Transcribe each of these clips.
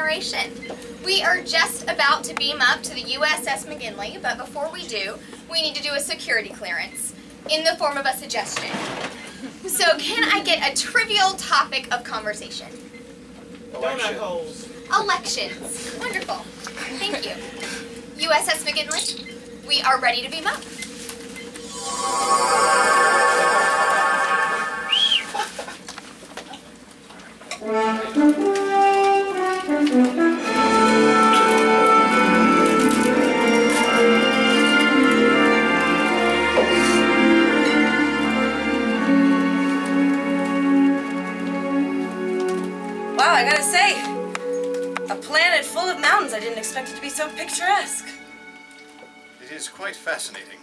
generation. We are just about to beam up to the USS McGinley, but before we do, we need to do a security clearance in the form of a suggestion. So can I get a trivial topic of conversation? Elections. Elections. Wonderful. Thank you. USS McGinley, we are ready to beam up. Wow, I gotta say, a planet full of mountains. I didn't expect it to be so picturesque. It is quite fascinating.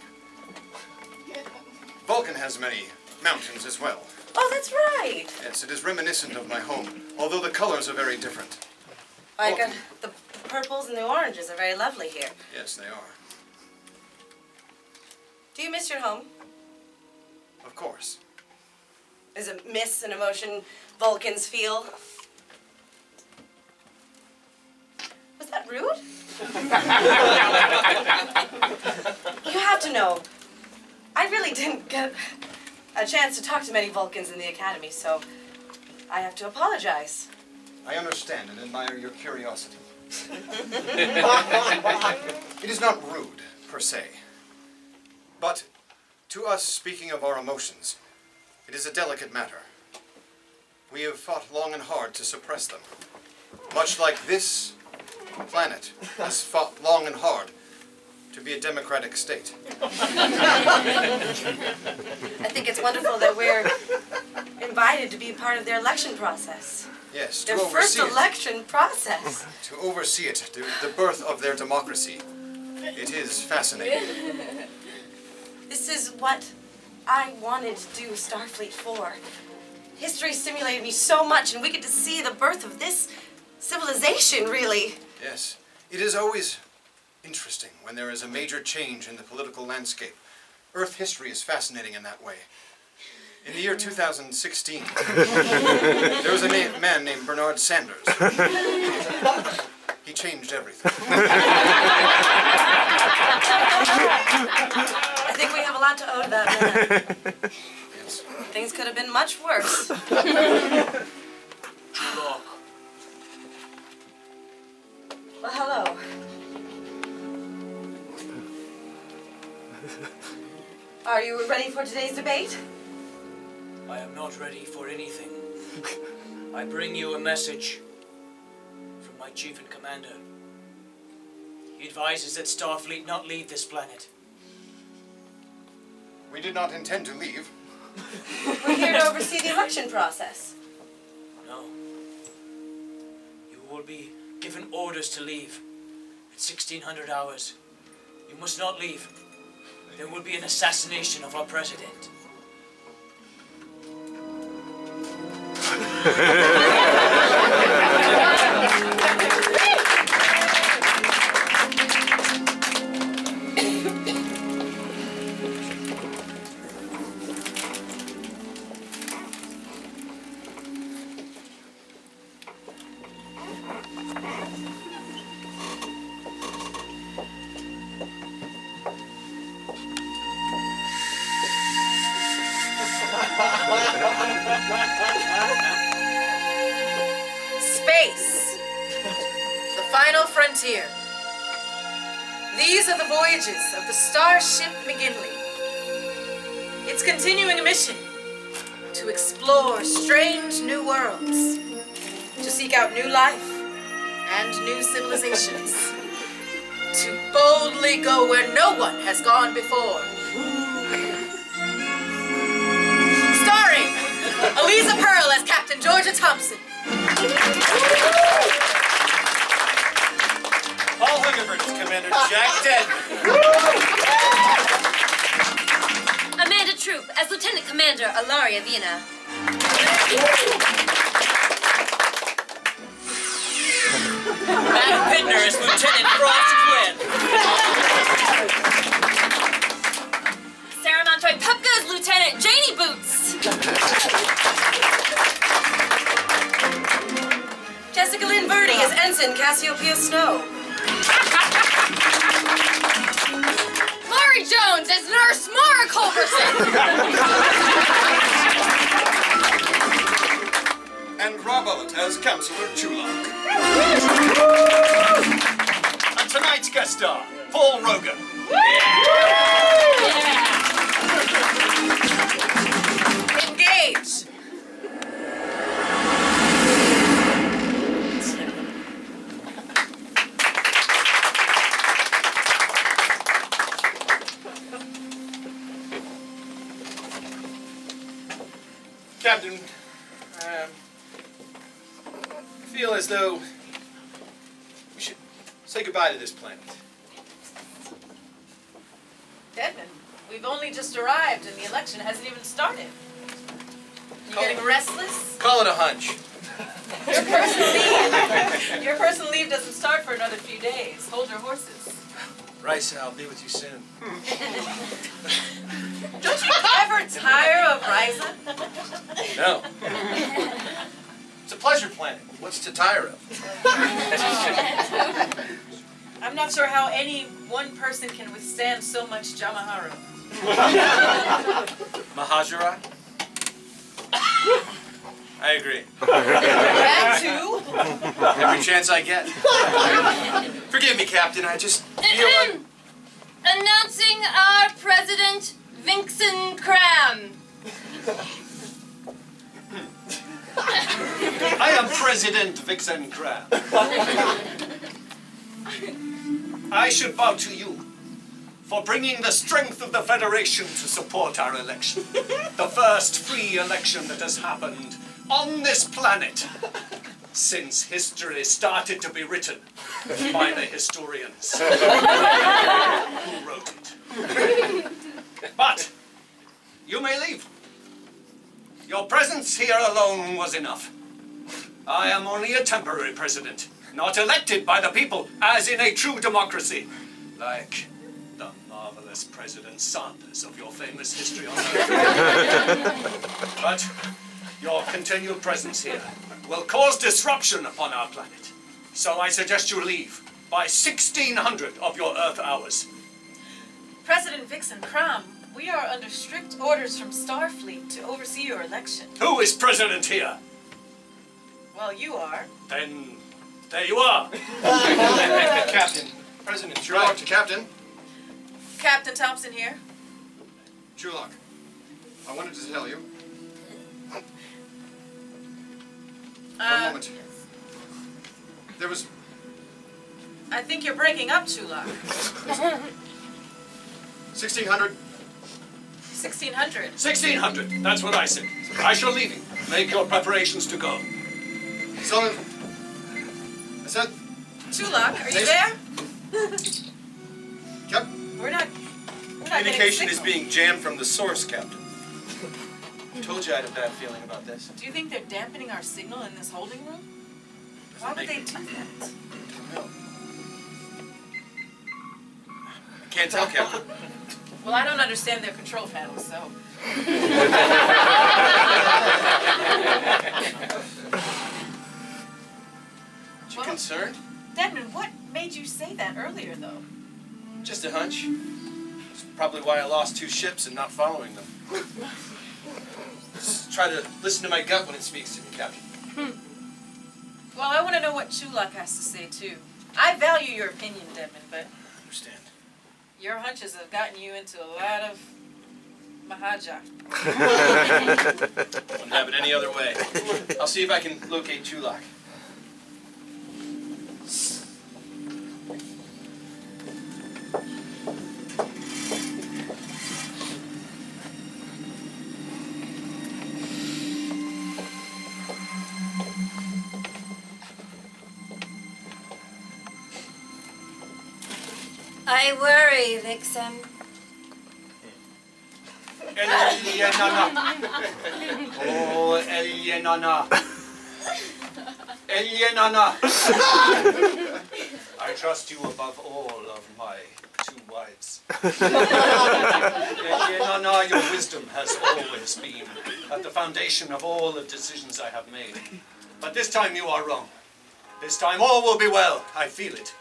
Vulcan has many mountains as well. Oh, that's right. Yes, it is reminiscent of my home, although the colors are very different. I got the purples and the oranges are very lovely here. Yes, they are. Do you miss your home? Of course. Is it miss an emotion Vulcans feel? Was that rude? You have to know, I really didn't get a chance to talk to many Vulcans in the Academy, so I have to apologize. I understand and admire your curiosity. It is not rude, per se. But to us, speaking of our emotions, it is a delicate matter. We have fought long and hard to suppress them, much like this planet has fought long and hard to be a democratic state. I think it's wonderful that we're invited to be part of their election process. Yes, to Their oversee first it. election process. To oversee it, the birth of their democracy. It is fascinating. This is what I wanted to do Starfleet for. History stimulated me so much, and we get to see the birth of this civilization, really. Yes, it is always interesting when there is a major change in the political landscape. Earth history is fascinating in that way. In the year 2016, there was a man named Bernard Sanders. He changed everything. I think we have a lot to owe to that man. Yes. Things could have been much worse. Well, hello. Are you ready for today's debate? I am not ready for anything. I bring you a message from my chief and commander. He advises that Starfleet not leave this planet. We did not intend to leave. We're here to oversee the election process. No. You will be given orders to leave at 1600 hours. You must not leave. There will be an assassination of our president. Space. The final frontier. These are the voyages of the starship McGinley. Its continuing mission to explore strange new worlds, to seek out new life and new civilizations, to boldly go where no one has gone before. Starring Eliza Pearl as Captain Georgia Thompson. Paul Rogan as Commander Jack Denton. Amanda Troop as Lieutenant Commander Ilaria Vina. Matt Pittner as Lieutenant Frost Quinn. Sarah Montoy Pupka as Lieutenant Janie Boots. Jessica Lynn 30 is Ensign Cassiopeia Snow. Laurie Jones as Nurse Mara Culberson. And Robert as Councillor Chulak. And tonight's guest star, Paul Rogan. Engage. Captain, I feel as though we should say goodbye to this planet. Desmond, we've only just arrived and the election hasn't even started. You getting restless? Call it a hunch. Your personal leave doesn't start for another few days. Hold your horses. Rice, I'll be with you soon. Don't you ever tire of Ryza? No. It's a pleasure planet. What's to tire of? I'm not sure how any one person can withstand so much Jamaharu. Mahajara? I agree. That too? Every chance I get. Forgive me, Captain. I just feel like... Announcing our president, Vincent Cram. I am President Vixen Crab. I should bow to you for bringing the strength of the Federation to support our election. The first free election that has happened on this planet since history started to be written by the historians who wrote it. But you may leave. Your presence here alone was enough. I am only a temporary president, not elected by the people, as in a true democracy, like the marvelous President Sanders of your famous history on Earth. But your continued presence here will cause disruption upon our planet. So I suggest you leave by 1600 of your Earth hours. President Vixen Cram, we are under strict orders from Starfleet to oversee your election. Who is president here? Well, you are. Then there you are. Captain. President Chulak to Captain. Captain Thompson here. Chulak, I wanted to tell you. One moment. There was... I think you're breaking up, Chulak. 1600. 1600. 1600. That's what I said. I shall leave you. Make your preparations to go. Sullivan. I said... Chulak, are you there? Yep. We're not Communication is getting being jammed from the source, Captain. I told you I had a bad feeling about this. Do you think they're dampening our signal in this holding room? Why would they do that? No. I can't tell, Captain. Well, I don't understand their control panels, so... Are you concerned? Desmond, what made you say that earlier, though? Just a hunch. It's probably why I lost 2 ships and not following them. Just try to listen to my gut when it speaks to me, Captain. Well, I want to know what Chulak has to say, too. I value your opinion, Desmond, but I understand. your hunches have gotten you into a lot of mahaja. Wouldn't have it any other way. I'll see if I can locate Chulak. I worry, Vixen. Elienana. Oh, Elienana. Elienana. I trust you above all of my 2 wives. Elienana, your wisdom has always been at the foundation of all the decisions I have made. But this time you are wrong. This time all will be well. I feel it.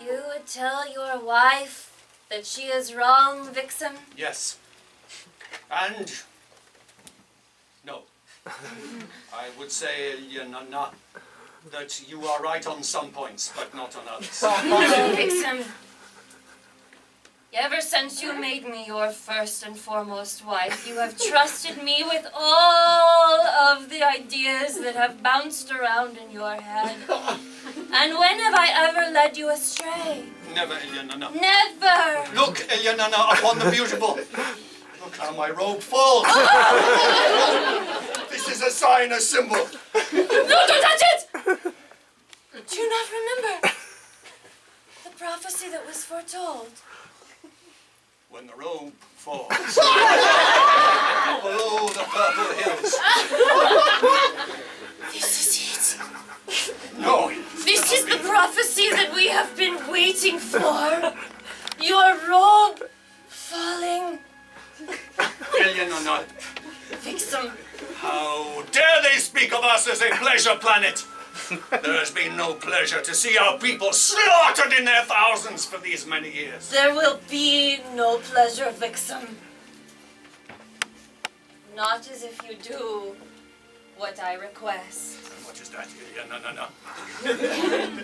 You would tell your wife that she is wrong, Vixen? Yes. And no. I would say, Elyanna, that you are right on some points, but not on others. Vixen, ever since you made me your first and foremost wife, you have trusted me with all of the ideas that have bounced around in your head. And when have I ever led you astray? Never, Elyanna. Never! Look, Elyanna, upon the beautiful. Look how my robe falls. This is a sign, a symbol. No, don't touch it! Do you not remember the prophecy that was foretold? When the robe falls below the purple hills. This is it. No. This is the prophecy that we have been waiting for. Your robe falling. Elyanna, Vixen, how dare they speak of us as a pleasure planet? There has been no pleasure to see our people slaughtered in their thousands for these many years. there will be no pleasure, Vixen. Not as if you do what I request. And what is that, Elyanna?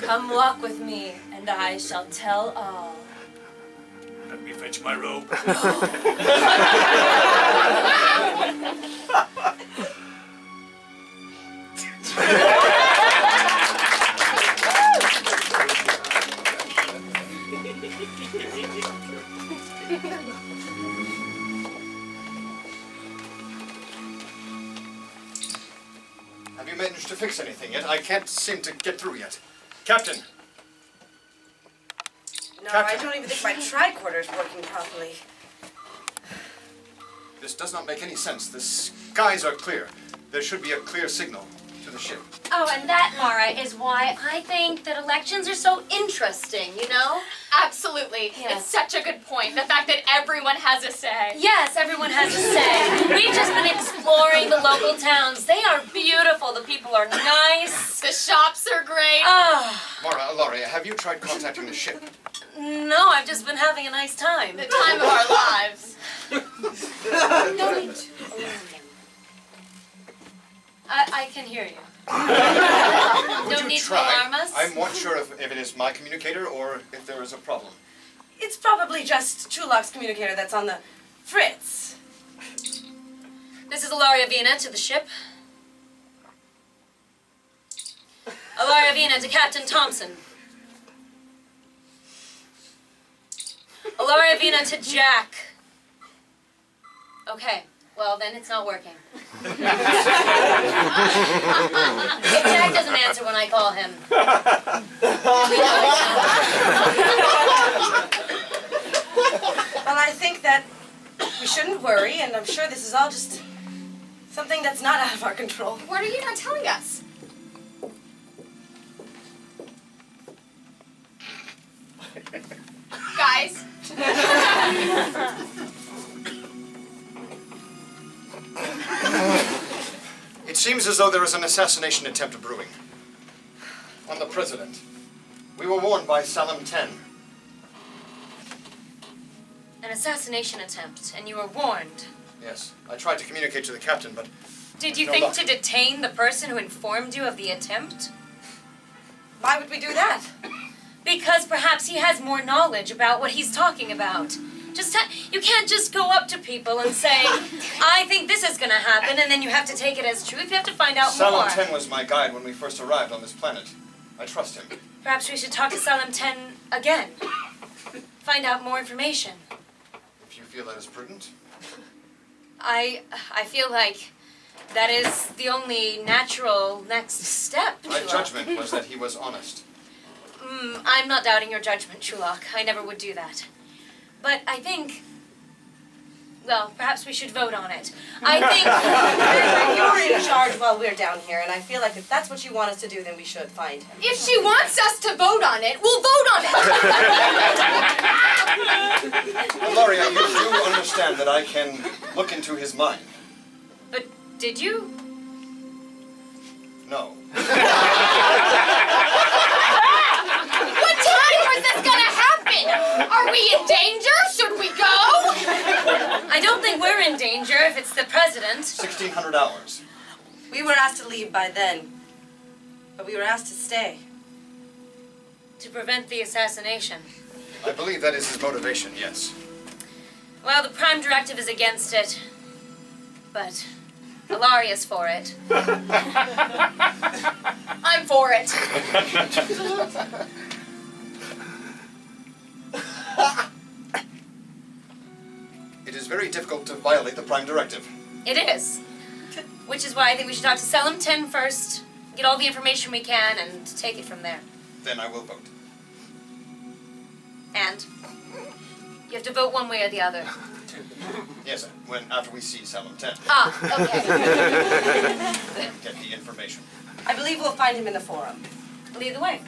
Come walk with me, and I shall tell all. Let me fetch my robe. Have you managed to fix anything yet? I can't seem to get through yet. Captain! No, Captain. I don't even think my tricorder's working properly. This does not make any sense. The skies are clear. There should be a clear signal to the ship. Oh, and that, Mara, is why I think that elections are so interesting, you know? Absolutely. Yes. It's such a good point. The fact that everyone has a say. Yes, everyone has a say. We've just been exploring the local towns. They are beautiful. The people are nice. The shops are great. Ah, Mara, Ilaria, have you tried contacting the ship? no, I've just been having a nice time. The time of our lives. No need to. I can hear you. Would No you need to try? alarm us. I'm not sure if it is my communicator or if there is a problem. It's probably just Chulok's communicator that's on the fritz. This is Ilaria Vina to the ship. Ilaria Vina to Captain Thompson. Ilaria Vina to Jack. Okay, well then it's not working. If Jack doesn't answer when I call him. Well, I think that we shouldn't worry, and I'm sure this is all just something that's not out of our control. What are you not telling us? Guys, It seems as though there is an assassination attempt brewing. On the president. We were warned by Salem 10. An assassination attempt, and you were warned. Yes, I tried to communicate to the captain, but Did you No think luck. to detain the person who informed you of the attempt? Why would we do that? Because perhaps he has more knowledge about what he's talking about. You can't just go up to people and say, I think this is going to happen, and then you have to take it as truth. You have to find out Salem more. 10 was my guide when we first arrived on this planet. I trust him. Perhaps we should talk to Salem 10 again. Find out more information. If you feel that is prudent. I feel like that is the only natural next step, My Chulok. judgment was that he was honest. I'm not doubting your judgment, Chulok. I never would do that. But I think, well, perhaps we should vote on it. I think... You're in charge while we're down here, and I feel like if that's what you want us to do, then we should find him. if she wants us to vote on it, we'll vote on it. Ilaria, you do understand that I can look into his mind. But did you? No. Are we in danger? Should we go? I don't think we're in danger if it's the president. 1,600 hours. We were asked to leave by then, but we were asked to stay. To prevent the assassination. I believe that is his motivation, yes. Well, the Prime Directive is against it. But Ilaria's for it. I'm for it. It is very difficult to violate the Prime Directive. It is. Which is why I think we should talk to Selim 10 first, get all the information we can, and take it from there. Then I will vote. And you have to vote one way or the other. Yes, after we see Salem 10. Ah, okay. Get the information. I believe we'll find him in the forum. Lead the way.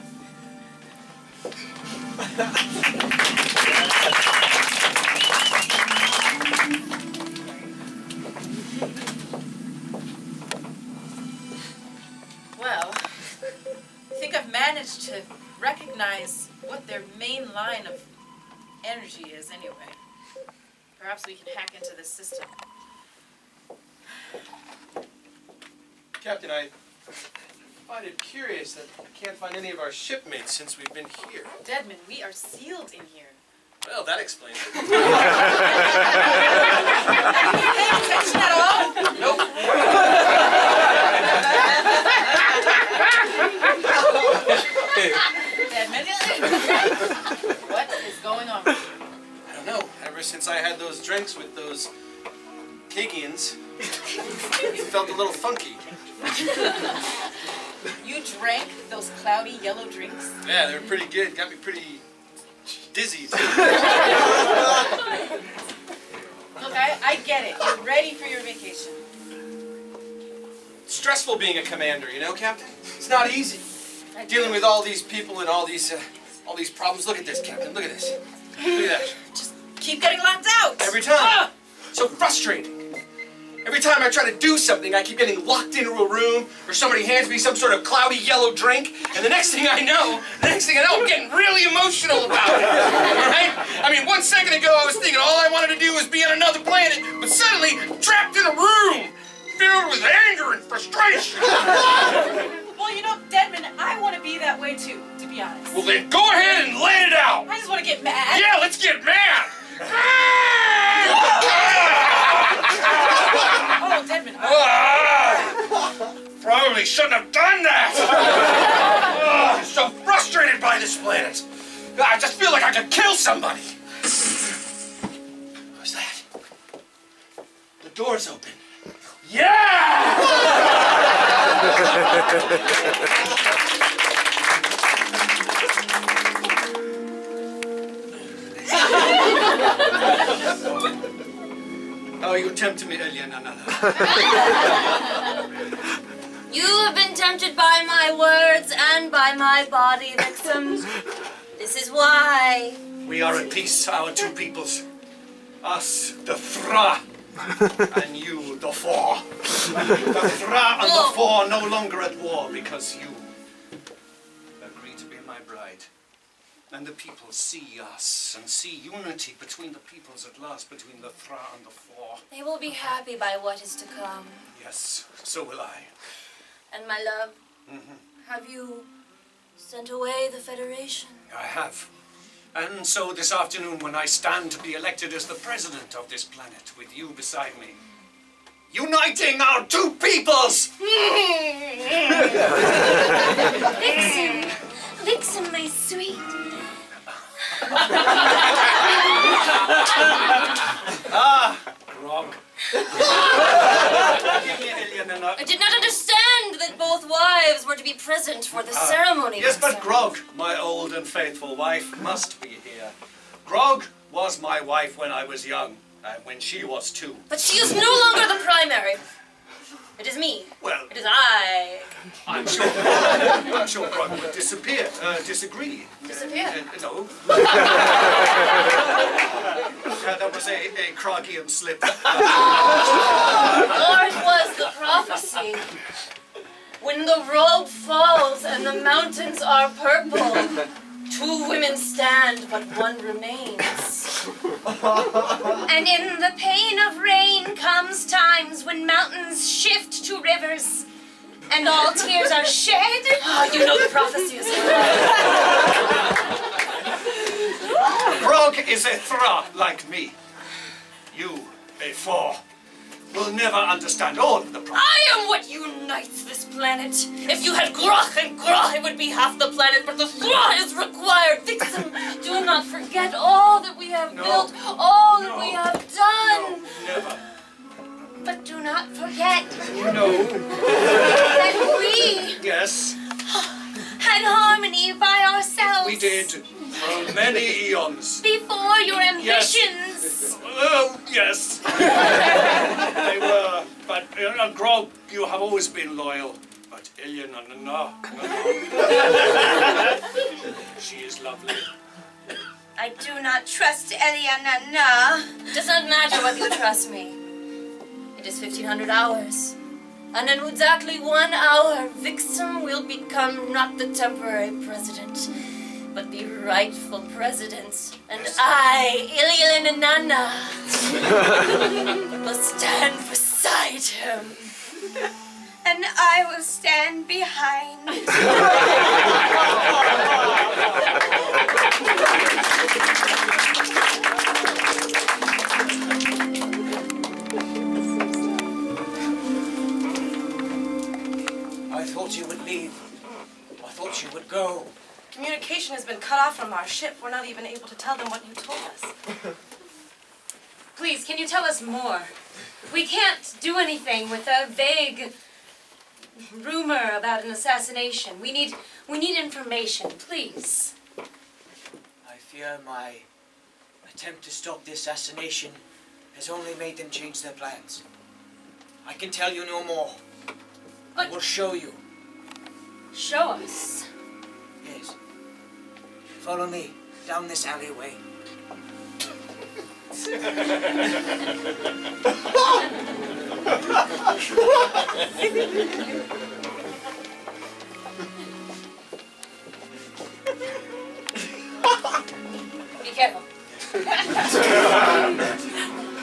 Well, I think I've managed to recognize what their main line of energy is anyway. Perhaps we can hack into this system. Captain, I find it curious that I can't find any of our shipmates since we've been here. Deadman, we are sealed in here. Well, that explains it. Are you paying attention at all? Nope. Deadman, what is going on? I don't know. Ever since I had those drinks with those Kagians, it felt a little funky. You drank those cloudy yellow drinks? Yeah, they were pretty good. Got me pretty dizzy, too. Look, I get it. You're ready for your vacation. It's stressful being a commander, you know, Captain? It's not easy. Dealing with all these people and all these problems. Look at this, Captain. Look at this. Look at that. Just keep getting locked out. Every time. So frustrating. Every time I try to do something, I keep getting locked into a room, or somebody hands me some sort of cloudy yellow drink, and the next thing I know, I'm getting really emotional about it. Right? I mean, 1 second ago, I was thinking all I wanted to do was be on another planet, but suddenly, I'm trapped in a room, filled with anger and frustration. Well, you know, Deadman, I want to be that way too, to be honest. Well, then go ahead and let it out. I just want to get mad. Yeah, let's get mad. Oh, Deadman. Probably shouldn't have done that. I'm so frustrated by this planet. I just feel like I could kill somebody. What's that? The door's open. Yeah! Oh, you tempted me earlier, no. You have been tempted by my words and by my body, Vixen. This is why. We are at peace, our two peoples. Us, the Thra, and you, the Four. The Thra and the Four no longer at war because you agree to be my bride. And the people see us and see unity between the peoples at last, between the Thra and the Four. They will be happy by what is to come. Yes, so will I. And my love, have you sent away the Federation? I have. And so this afternoon, when I stand to be elected as the president of this planet, with you beside me, uniting our two peoples! Vixen, my sweet. Grog. I did not understand that both wives were to be present for the ceremony. Yes, but Vixen. Grog, my old and faithful wife, must be here. Grog was my wife when I was young, and when she was too. But she is no longer the primary. It is me. Well, It is I. I'm sure Grog would disagree. Disappear? No. That was a Krogian slip. Or it was the prophecy. When the robe falls and the mountains are purple, 2 women stand, but 1 remains. And in the pain of rain comes times when mountains shift to rivers, and all tears are shed. Oh, you know the prophecy is Grog is a thra like me. You, a four, will never understand all of the problems. I am what unites this planet. If you had Groch and Groch, it would be half the planet, but the Thra is required. Vixen, do not forget all that we have built, all that we have done. No, never. But do not forget No. that we Yes, had harmony by ourselves. we did for many eons. Before your ambitions. Oh, yes. They were, but Grog, you have always been loyal. But Ilya, no. She is lovely. I do not trust Eliana. Does not matter whether you trust me. It is 1500 hours. And in exactly 1 hour, Vixen will become not the temporary president, but the rightful president. And I, Iliana, will stand beside him. And I will stand behind. I thought you would leave. I thought you would go. Communication has been cut off from our ship. We're not even able to tell them what you told us. Please, can you tell us more? We can't do anything with a vague rumor about an assassination. We need information, please. I fear my attempt to stop the assassination has only made them change their plans. I can tell you no more. I will show you. Show us. Yes. Follow me down this alleyway. Be careful.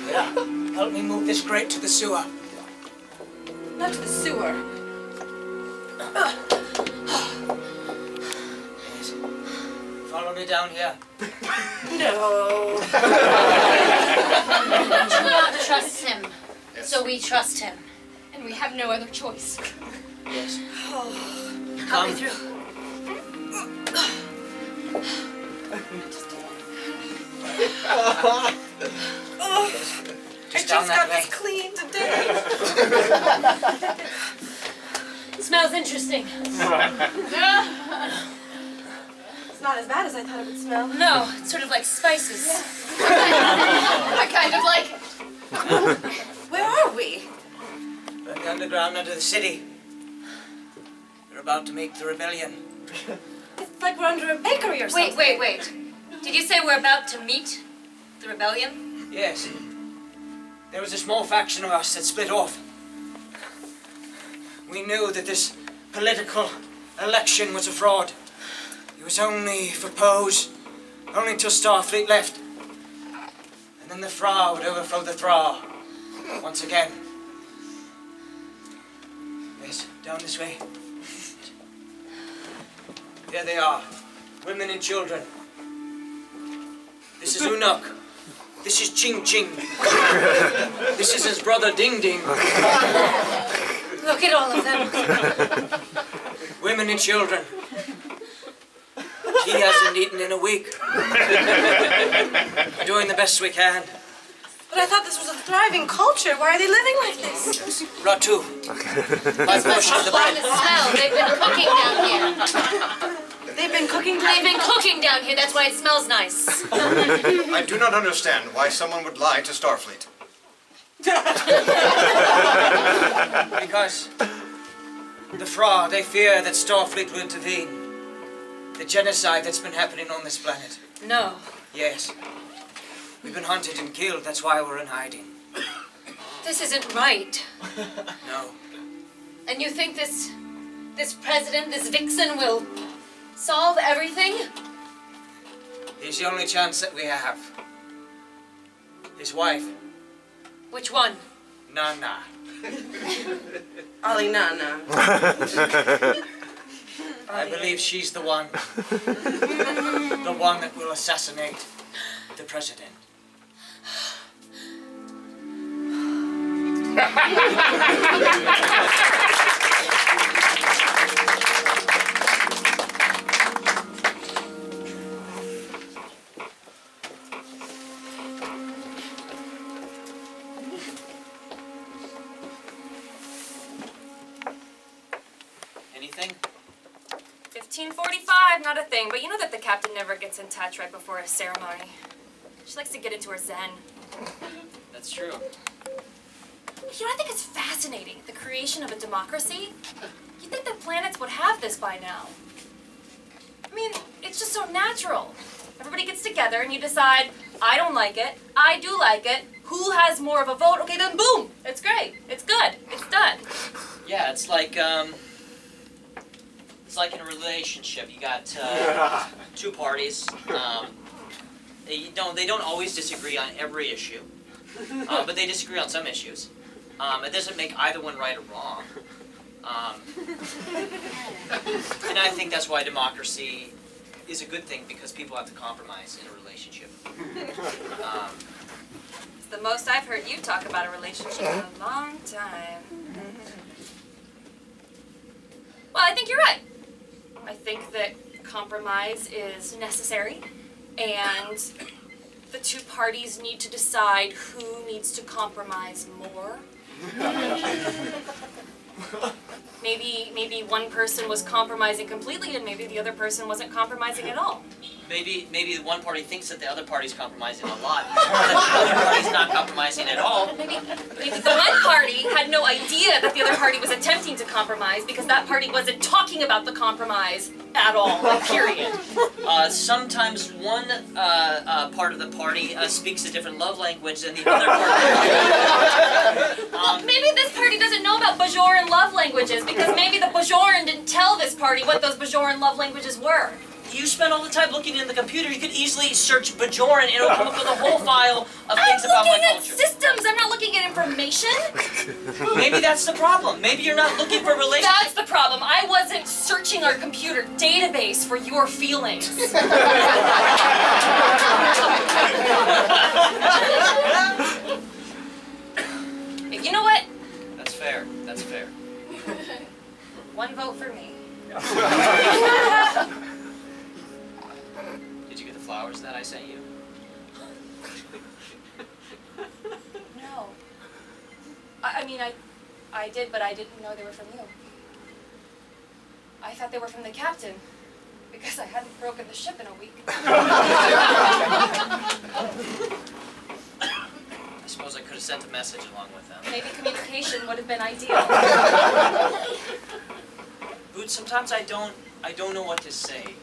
Yeah. Help me move this grate to the sewer. Not to the sewer. Yes. Follow me down here. No. We do not trust him, so we trust him. And we have no other choice. Yes. Help me through. I just got this clean today. It smells interesting. It's not as bad as I thought it would smell. No, it's sort of like spices. I kind of like it. Where are we? We're in the underground under the city. We're about to make the rebellion. It's like we're under a bakery or something. Wait. Did you say we're about to meet the rebellion? Yes. There was a small faction of us that split off. We knew that this political election was a fraud. It was only for pose, only until Starfleet left. And then the Fra would overthrow the Thra once again. Yes, down this way. There they are, women and children. This is Unuk. This is Ching Ching. This is his brother Ding Ding. Look at all of them. Women and children. He hasn't eaten in a week. We're doing the best we can. But I thought this was a thriving culture. Why are they living like this? Ratu. My portion of the By bread. the smell, they've been cooking down here. They've been cooking. They've been cooking down here, that's why it smells nice. I do not understand why someone would lie to Starfleet. Because the Fra, they fear that Starfleet will intervene. The genocide that's been happening on this planet. No. Yes. We've been hunted and killed, that's why we're in hiding. This isn't right. No. And you think this president, this vixen will solve everything? He's the only chance that we have. His wife, Which one? Nana. Ali Nana. I believe she's the one. The one that will assassinate the president. Anything? 15:45, not a thing. But you know that the captain never gets in touch right before a ceremony. She likes to get into her zen. That's true. You know, I think it's fascinating, the creation of a democracy. You'd think that planets would have this by now. I mean, it's just so natural. Everybody gets together and you decide, I don't like it, I do like it, who has more of a vote? Okay, then boom, it's great, it's good, it's done. Yeah, it's like in a relationship. You got two parties. They don't always disagree on every issue, but they disagree on some issues. It doesn't make either one right or wrong. And I think that's why democracy is a good thing, because people have to compromise in a relationship. It's the most I've heard you talk about a relationship in a long time. Well, I think you're right. I think that compromise is necessary, and the two parties need to decide who needs to compromise more. Maybe one person was compromising completely, and maybe the other person wasn't compromising at all. Maybe the one party thinks that the other party's compromising a lot, but the other party's not compromising at all. Maybe the one party had no idea that the other party was attempting to compromise because that party wasn't talking about the compromise at all, like, period. Sometimes one part of the party speaks a different love language than the other part of the party. Well, maybe this party doesn't know about Bajoran love languages because maybe the Bajoran didn't tell this party what those Bajoran love languages were. You spend all the time looking in the computer. You could easily search Bajoran and it'll come up with a whole file of things about my I'm looking at culture. systems. I'm not looking at information. Maybe that's the problem. Maybe you're not looking for relationships. That's the problem. I wasn't searching our computer database for your feelings. You know what? That's fair. That's fair. One vote for me. Did you get the flowers that I sent you? No. I mean, I did, but I didn't know they were from you. I thought they were from the captain, because I hadn't broken the ship in a week. I suppose I could have sent a message along with them. Maybe communication would have been ideal. Boots, sometimes I don't know what to say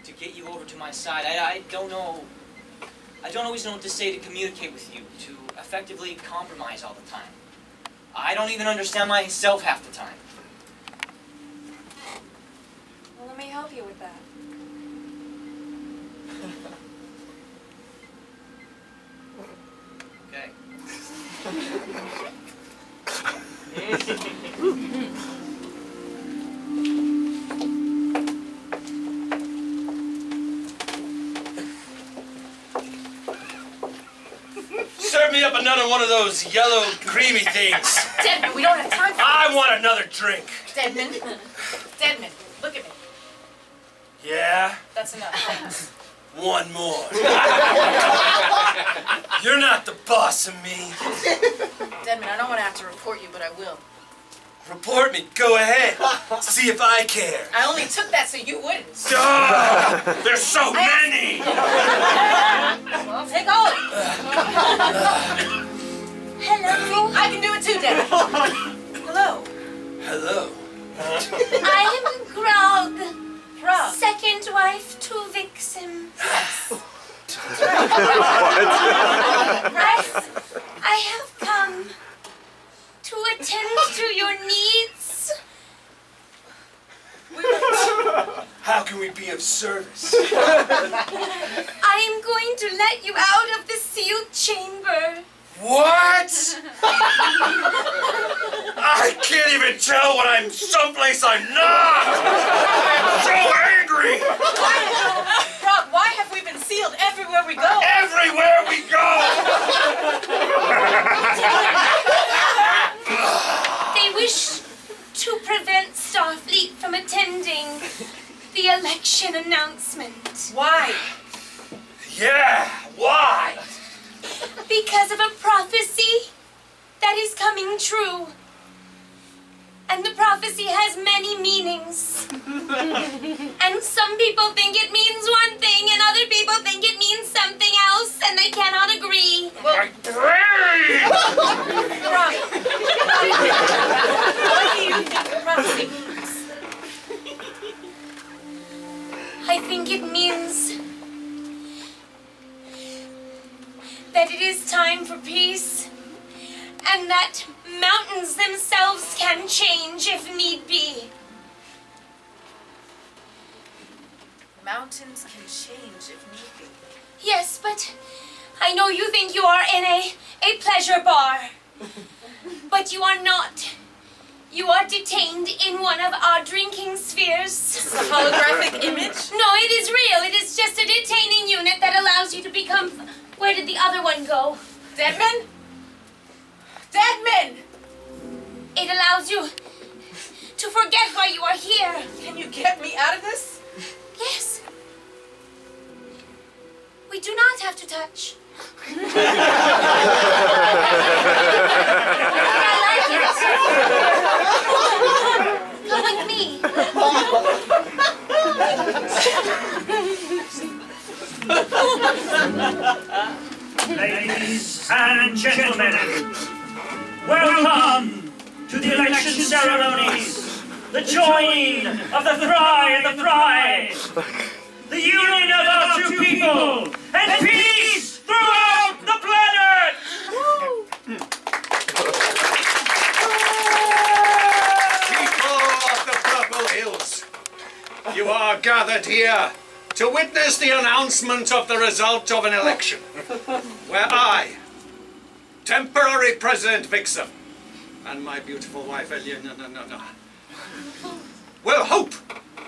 to get you over to my side. I don't always know what to say to communicate with you, to effectively compromise all the time. I don't even understand myself half the time. Well, let me help you with that. Okay. Serve me up another one of those yellow creamy things. Deadman, we don't have time for I want another drink. Deadman. Deadman, look at me. Yeah? That's enough. Thanks. One more. You're not the boss of me. Deadman, I don't want to have to report you, but I will. Report me. Go ahead. See if I care. I only took that so you wouldn't. Duh! There's so many! Well, take all of it. Hello. I can do it too, Deadman. Hello. Hello. I am Grog. Rob. Second wife to Vixen. I have come to attend to your needs. How can we be of service? I am going to let you out of the sealed chamber. What? I can't even tell when I'm someplace I'm not! I'm so angry! Rob, why have we been sealed everywhere we go? Everywhere we go! They wish to prevent Starfleet from attending the election announcement. Why? Yeah, why? Because of a prophecy that is coming true. And the prophecy has many meanings. And some people think it means one thing, and other people think it means something else, and they cannot agree. My brain! Rob, what do you think the prophecy means? I think it means that it is time for peace, and that mountains themselves can change if need be. Mountains can change if need be. Yes, but I know you think you are in a pleasure bar. But you are not. You are detained in one of our drinking spheres. This is a holographic image? No, it is real. It is just a detaining unit that allows you to become... Where did the other one go? Deadman? Deadman! It allows you to forget why you are here. Can you get me out of this? Yes. We do not have to touch. I like it. Come with me. Ladies and gentlemen, welcome to the election ceremonies, the joining of the Fry and the Fry, the union of our two people, and peace throughout the planet! People of the Purple Hills, you are gathered here to witness the announcement of the result of an election, where I, temporary President Vixen, and my beautiful wife Elena, will hope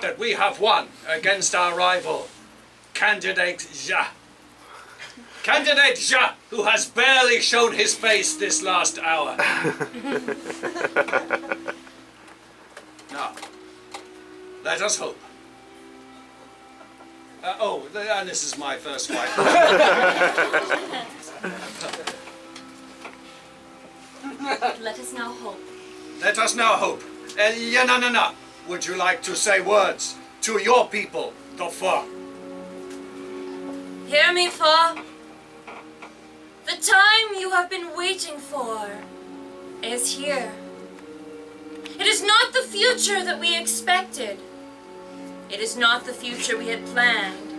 that we have won against our rival, Candidate Ja. Candidate Ja, who has barely shown his face this last hour. Now, let us hope. And this is my first wife. Let us now hope. Let us now hope. Elena, would you like to say words to your people, the Fur? Hear me, Fa. The time you have been waiting for is here. It is not the future that we expected. It is not the future we had planned.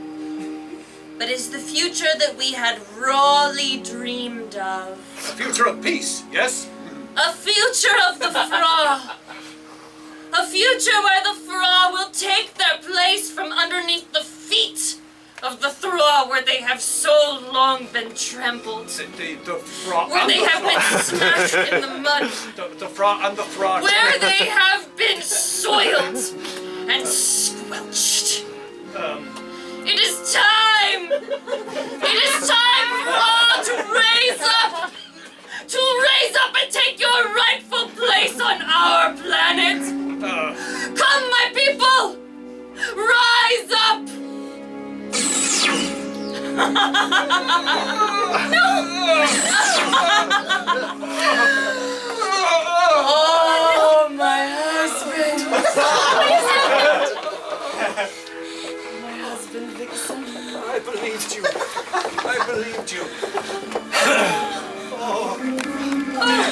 But it is the future that we had rawly dreamed of. A future of peace, yes? A future of the Fra. A future where the Fra will take their place from underneath the feet of the Thra, where they have so long been trampled. The Fra Where and they the have been Thra. smashed in the mud. The Fra and the Thra. Where they have been soiled and squelched. It is time! It is time for all to raise up! To raise up and take your rightful place on our planet! Come, my people! Rise up! Oh, my husband. My husband, Vixen. I believed you. I believed you.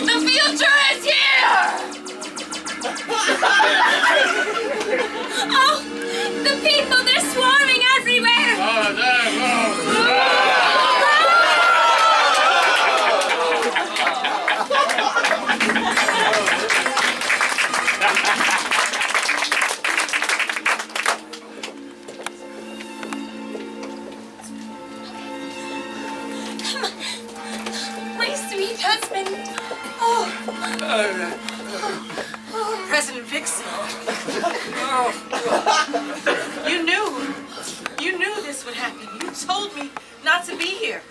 The future is here! Oh, the people, they're swarming everywhere. President Vixen. You knew this would happen. You told me not to be here.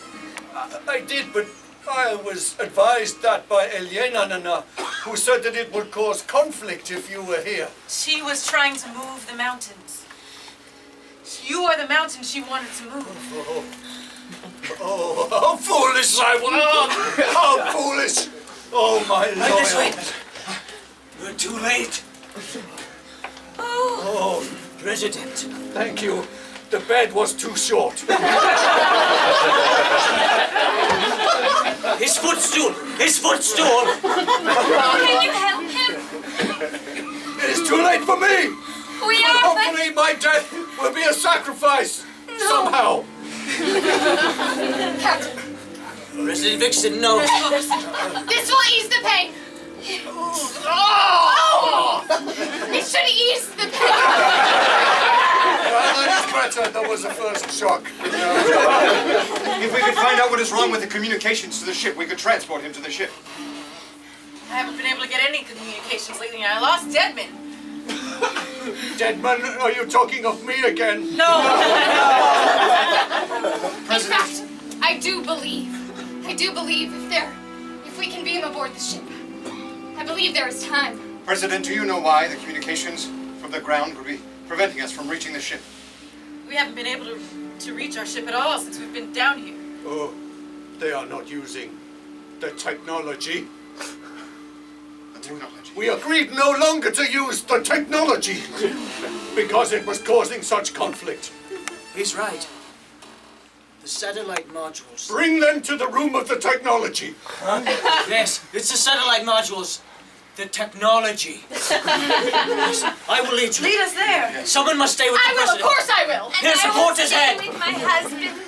I did, but I was advised that by Elena, who said that it would cause conflict if you were here. She was trying to move the mountains. You are the mountain she wanted to move. Oh, how foolish I was! How foolish! Oh, my Lord! Right this way. You're too late. Oh, President. thank you. The bed was too short. His footstool! His footstool! Can you help him? It's too late for me! We are Hopefully my death will be a sacrifice! Somehow! Captain, President Vixen, no. this will ease the pain. Oh! It should ease the pain. Well, that is better. That was the first shock. If we could find out what is wrong with the communications to the ship, we could transport him to the ship. I haven't been able to get any communications lately, and I lost Deadman. Deadman, are you talking of me again? No. In fact, I do believe if we can beam aboard the ship, I believe there is time. President, do you know why the communications from the ground would be preventing us from reaching the ship? We haven't been able to reach our ship at all since we've been down here. Oh, they are not using the technology. The technology. We agreed no longer to use the technology because it was causing such conflict. He's right. The satellite modules. Bring them to the room of the technology. Yes, it's the satellite modules. The technology. Yes, I will lead you. Lead us there. Someone must stay with I the will, of president. course I will. Here, support his head. With my husband.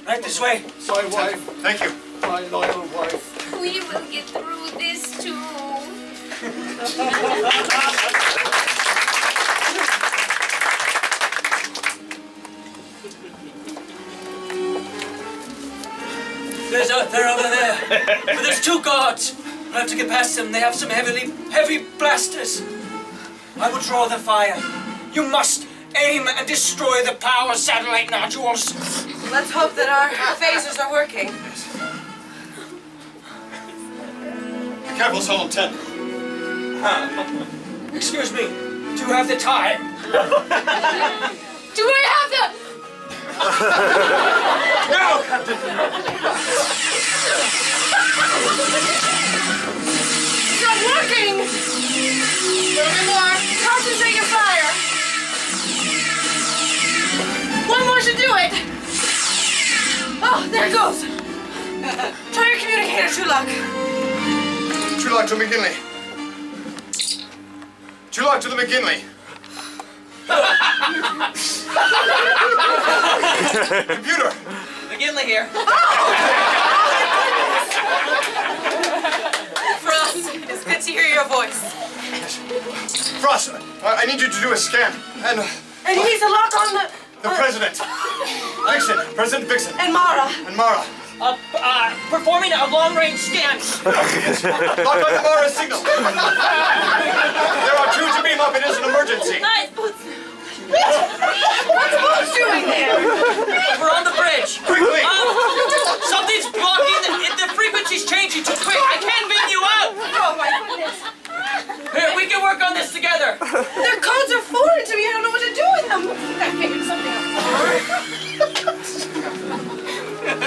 Right this way. My wife, Thank you. my loyal wife. We will get through this too. They're over there. But there's two guards. I have to get past them. They have some heavy blasters. I will draw the fire. You must aim and destroy the power satellite nodules. Let's hope that our phasers are working. Be careful, Solomon 10. Excuse me. Do you have the time? Do I have the... No, Captain. It's not working! A little bit more. Concentrate your fire. One more should do it. Oh, there it goes. Try your communicator, Trulock. Trulock to McGinley. Trulock to the McGinley. Computer. McGinley here. Frost, it's good to hear your voice. Frost, I need you to do a scan. And And he needs a lock on the president. Vixen. President Vixen. and Mara. And Mara. Performing a long-range scan. Lock on the Mara signal. There are two to beam up. It is an emergency. Nice boots. What's Boots doing there? We're on the bridge. Quickly. Something's blocking the frequency's changing too quick. I can't beam you out. Oh my goodness. Here, we can work on this together. Their codes are foreign to me. I don't know what to do with them. I figured something out.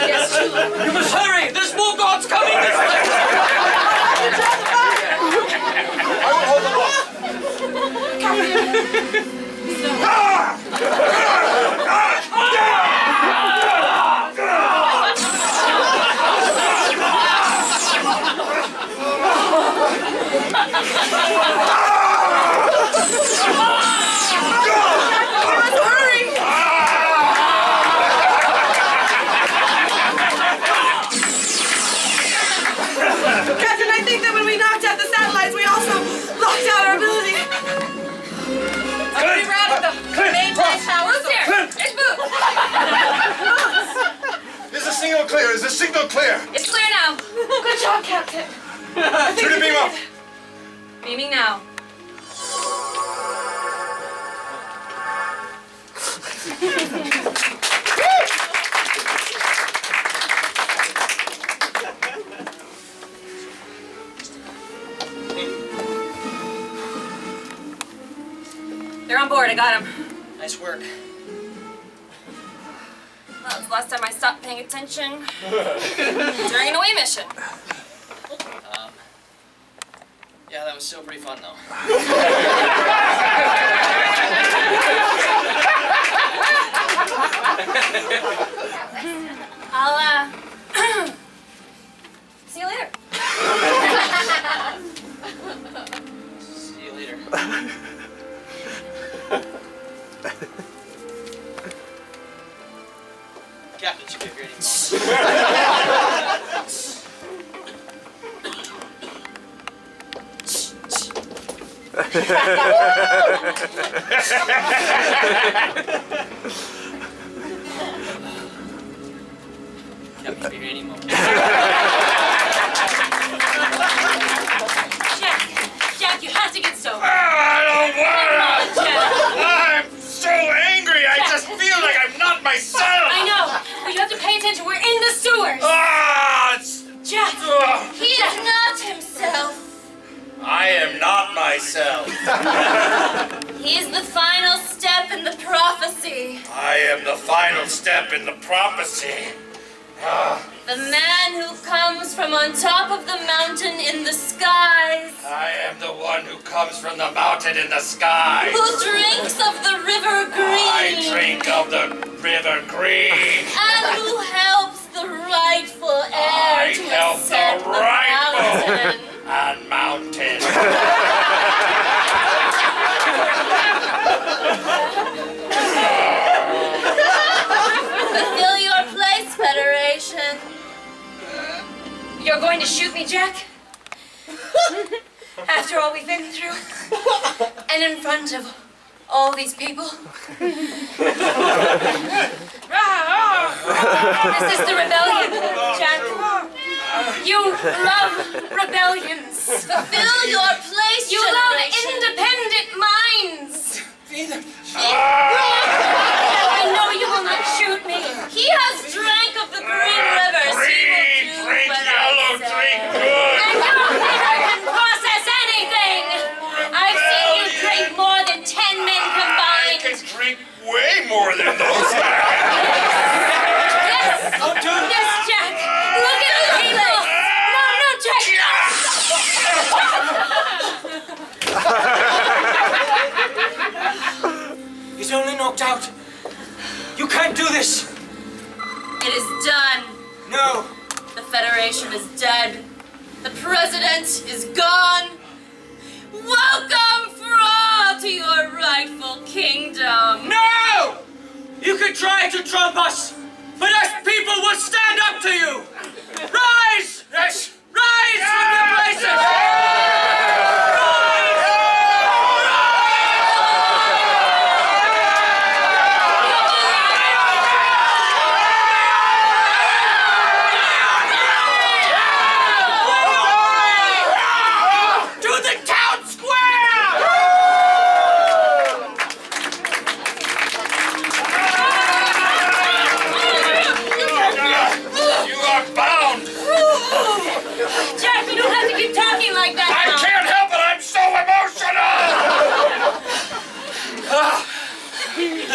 Yes, Trulock. You must hurry. There's more guards coming this way. I will hold the lock. Captain, I think that when we knocked out the satellites, we also locked out our ability. I'm rerouting the main light towers here. It's Boots. Is the signal clear? Is the signal clear? It's clear now. Good job, Captain. Shoot a beam up! Beaming now. They're on board, I got them. Nice work. Well, it's the last time I stopped paying attention during an away mission. Yeah, that was still pretty fun though. I'll, see you later. See you later. Captain should be a great Captain should be here any moment. Jack, you have to get sober. I don't wanna! Come on, Jack. I'm so angry, I just feel like I'm not myself! I know, but you have to pay attention. We're in the sewers. Jack, He is not himself. I am not myself. he is the final step in the prophecy. I am the final step in the prophecy. The man who comes from on top of the mountain in the skies. I am the one who comes from the mountain in the sky. Who drinks of the river green. I drink of the river green. And who helps the rightful heir I to help ascend the rightful mountain. and mountain. Fulfill your place, Federation. You're going to shoot me, Jack? After all we've been through? And in front of all these people? This is the rebellion, Jack. You love rebellions. Fulfill your place, You love independent minds. I know you will not shoot me. He has drank of the green rivers. Green, He will do drink what yellow, I say. drink good. And you never can process anything. I've seen you drink more than 10 men I combined. can drink way more than those guys. Yes. Yes, Jack. Look at the people. No, Jack. He's only knocked out. You can't do this. It is done. No. The Federation is dead. The President is gone. Welcome, for all, to your rightful kingdom. No! You can try to trump us, but us people will stand up to you. Rise! Yes. Rise from your places! Jack, we don't have to keep talking like that I now. can't help it, I'm so emotional!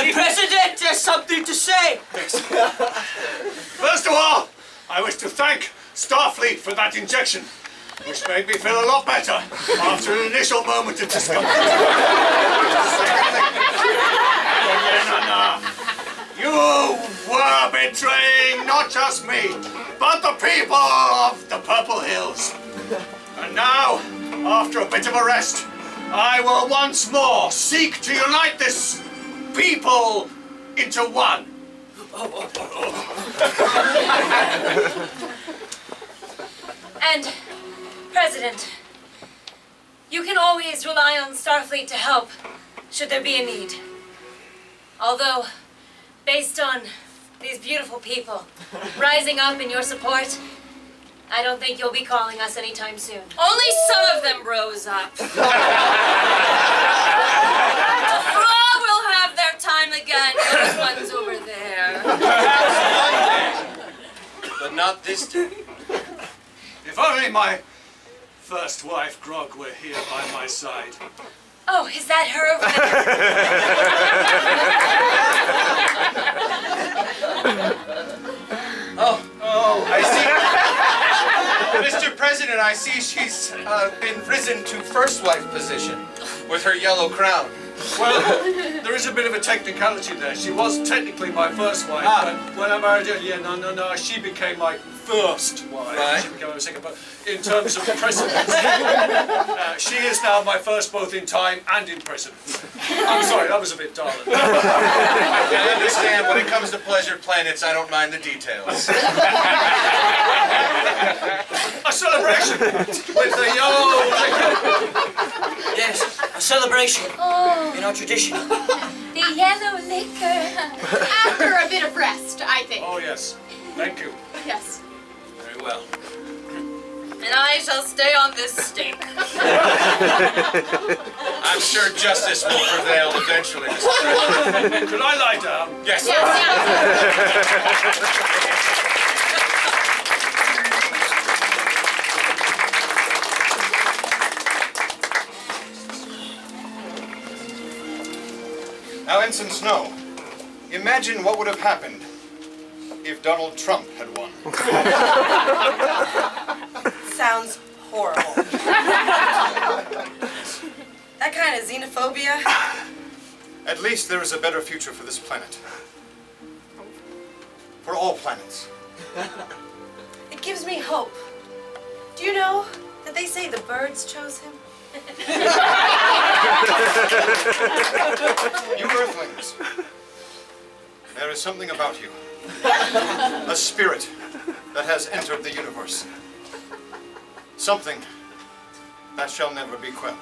The President has something to say. First of all, I wish to thank Starfleet for that injection, which made me feel a lot better after an initial moment of discomfort. You were betraying not just me, but the people of the Purple Hills. And now, after a bit of a rest, I will once more seek to unite this people into one. And, President, you can always rely on Starfleet to help, should there be a need. Although, based on these beautiful people rising up in your support, I don't think you'll be calling us anytime soon. Only some of them rose up. The Fra will have their time again. Those ones over there. Perhaps one day, but not this time. If only my first wife, Grog, were here by my side. Oh, is that her over there? Oh, I see. Mr. President, I see she's been risen to first wife position with her yellow crown. Well, there is a bit of a technicality there. She was technically my first wife, but when I married her, no, she became my first wife. Right. She became my second, but in terms of precedence, she is now my first both in time and in precedence. I'm sorry, that was a bit darling. I understand when it comes to pleasure planets, I don't mind the details. A celebration with the yellow liquor. Yes, a celebration in our tradition. The yellow liquor. After a bit of rest, I think. Oh yes, thank you. Yes. Very well. And I shall stay on this stake. I'm sure justice will prevail eventually, Mr. President. Could I lie down? Yes. Now, Ensign Snow, imagine what would have happened if Donald Trump had won. Sounds horrible. That kind of xenophobia. At least there is a better future for this planet. For all planets. It gives me hope. Do you know that they say the birds chose him? You Earthlings, there is something about you. A spirit that has entered the universe. Something that shall never be quelled.